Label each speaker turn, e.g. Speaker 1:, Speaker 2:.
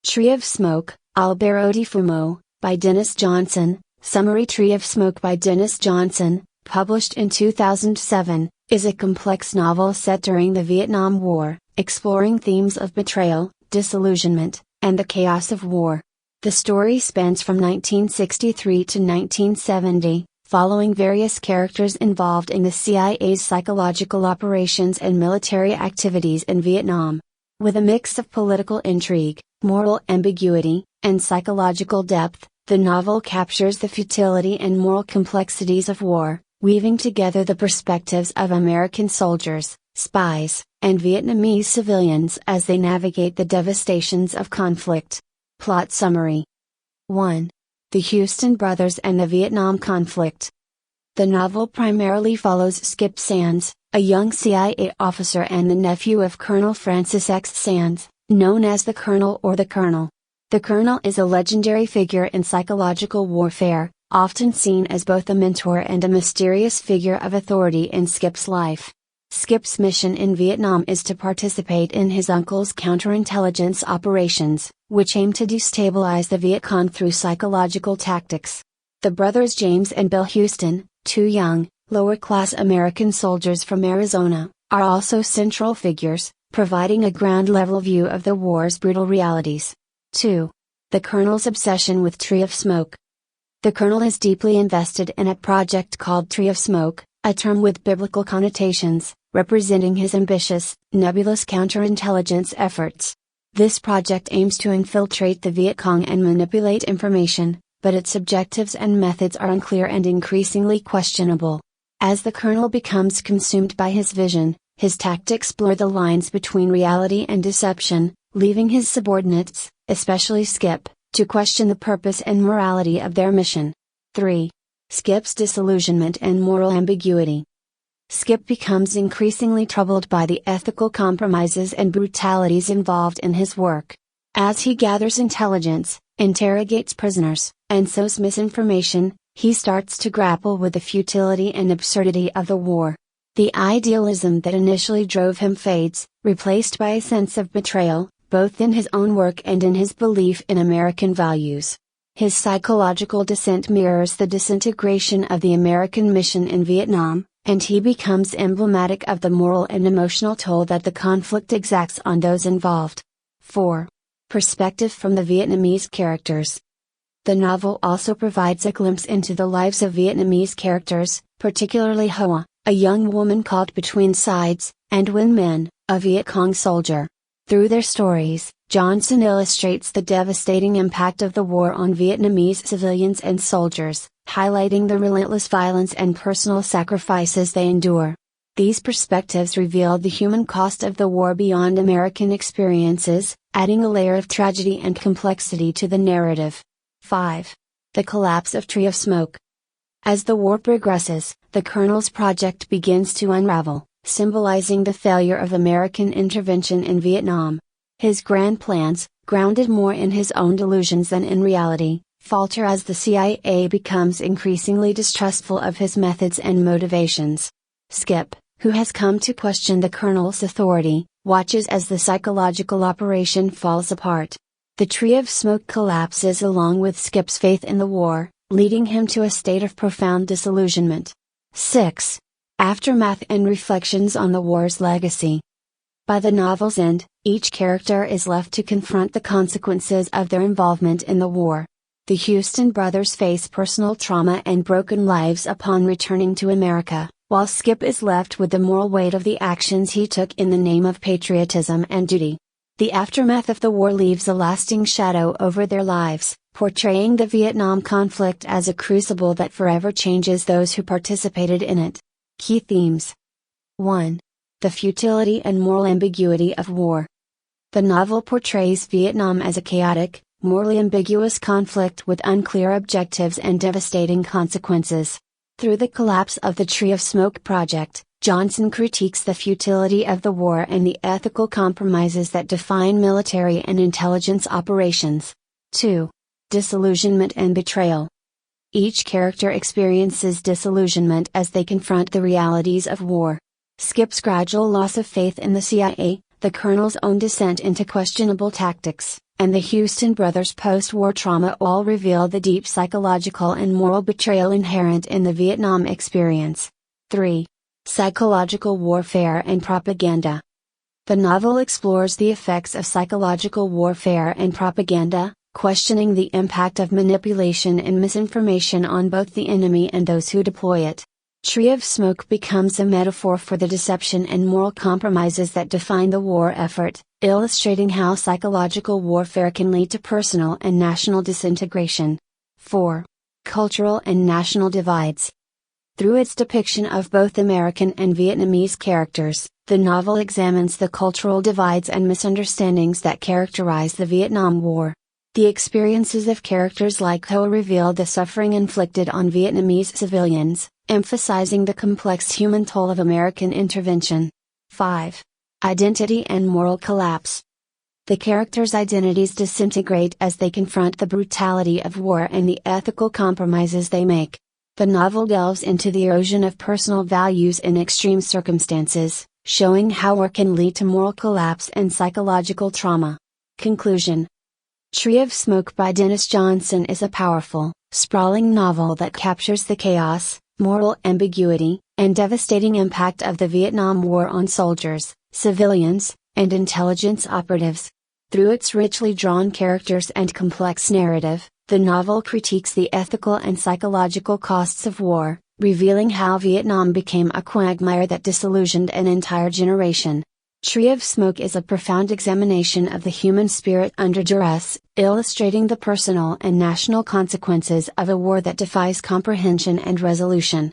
Speaker 1: Tree of Smoke, Albero di fumo, by Denis Johnson. Summary: Tree of Smoke by Denis Johnson, published in 2007, is a complex novel set during the Vietnam War, exploring themes of betrayal, disillusionment, and the chaos of war. The story spans from 1963 to 1970, following various characters involved in the CIA's psychological operations and military activities in Vietnam. With a mix of political intrigue, moral ambiguity, and psychological depth, the novel captures the futility and moral complexities of war, weaving together the perspectives of American soldiers, spies, and Vietnamese civilians as they navigate the devastations of conflict. Plot summary. 1. The Houston brothers and the Vietnam conflict. The novel primarily follows Skip Sands, a young CIA officer and the nephew of Colonel Francis X. Sands, known as the Colonel or the Colonel. The Colonel is a legendary figure in psychological warfare, often seen as both a mentor and a mysterious figure of authority in Skip's life. Skip's mission in Vietnam is to participate in his uncle's counterintelligence operations, which aim to destabilize the Viet Cong through psychological tactics. The brothers James and Bill Houston, two young, lower-class American soldiers from Arizona, are also central figures, providing a ground-level view of the war's brutal realities. 2. The Colonel's obsession with Tree of Smoke. The Colonel is deeply invested in a project called Tree of Smoke, a term with biblical connotations, representing his ambitious, nebulous counterintelligence efforts. This project aims to infiltrate the Viet Cong and manipulate information, but its objectives and methods are unclear and increasingly questionable. As the Colonel becomes consumed by his vision, his tactics blur the lines between reality and deception, leaving his subordinates, especially Skip, to question the purpose and morality of their mission. 3. Skip's disillusionment and moral ambiguity. Skip becomes increasingly troubled by the ethical compromises and brutalities involved in his work. As he gathers intelligence, interrogates prisoners, and sows misinformation, he starts to grapple with the futility and absurdity of the war. The idealism that initially drove him fades, replaced by a sense of betrayal, both in his own work and in his belief in American values. His psychological descent mirrors the disintegration of the American mission in Vietnam, and he becomes emblematic of the moral and emotional toll that the conflict exacts on those involved. 4. Perspective from the Vietnamese characters. The novel also provides a glimpse into the lives of Vietnamese characters, particularly Hoa, a young woman caught between sides, and Nguyen Minh, a Viet Cong soldier. Through their stories, Johnson illustrates the devastating impact of the war on Vietnamese civilians and soldiers, highlighting the relentless violence and personal sacrifices they endure. These perspectives reveal the human cost of the war beyond American experiences, adding a layer of tragedy and complexity to the narrative. 5. The collapse of Tree of Smoke. As the war progresses, the Colonel's project begins to unravel, symbolizing the failure of American intervention in Vietnam. His grand plans, grounded more in his own delusions than in reality, falter as the CIA becomes increasingly distrustful of his methods and motivations. Skip, who has come to question the Colonel's authority, watches as the psychological operation falls apart. The Tree of Smoke collapses along with Skip's faith in the war, leading him to a state of profound disillusionment. 6. Aftermath and reflections on the war's legacy. By the novel's end, each character is left to confront the consequences of their involvement in the war. The Houston brothers face personal trauma and broken lives upon returning to America, while Skip is left with the moral weight of the actions he took in the name of patriotism and duty. The aftermath of the war leaves a lasting shadow over their lives, portraying the Vietnam conflict as a crucible that forever changes those who participated in it. Key themes. 1. The futility and moral ambiguity of war. The novel portrays Vietnam as a chaotic, morally ambiguous conflict with unclear objectives and devastating consequences. Through the collapse of the Tree of Smoke project, Johnson critiques the futility of the war and the ethical compromises that define military and intelligence operations. 2. Disillusionment and betrayal. Each character experiences disillusionment as they confront the realities of war. Skip's gradual loss of faith in the CIA, the Colonel's own descent into questionable tactics, and the Houston brothers' post-war trauma all reveal the deep psychological and moral betrayal inherent in the Vietnam experience. 3. Psychological warfare and propaganda. The novel explores the effects of psychological warfare and propaganda, questioning the impact of manipulation and misinformation on both the enemy and those who deploy it. Tree of Smoke becomes a metaphor for the deception and moral compromises that define the war effort, illustrating how psychological warfare can lead to personal and national disintegration. 4. Cultural and national divides. Through its depiction of both American and Vietnamese characters, the novel examines the cultural divides and misunderstandings that characterize the Vietnam War. The experiences of characters like Ho reveal the suffering inflicted on Vietnamese civilians, emphasizing the complex human toll of American intervention. 5. Identity and moral collapse. The characters' identities disintegrate as they confront the brutality of war and the ethical compromises they make. The novel delves into the erosion of personal values in extreme circumstances, showing how war can lead to moral collapse and psychological trauma. Conclusion. Tree of Smoke by Denis Johnson is a powerful, sprawling novel that captures the chaos, moral ambiguity, and devastating impact of the Vietnam War on soldiers, civilians, and intelligence operatives. Through its richly drawn characters and complex narrative, the novel critiques the ethical and psychological costs of war, revealing how Vietnam became a quagmire that disillusioned an entire generation. Tree of Smoke is a profound examination of the human spirit under duress, illustrating the personal and national consequences of a war that defies comprehension and resolution.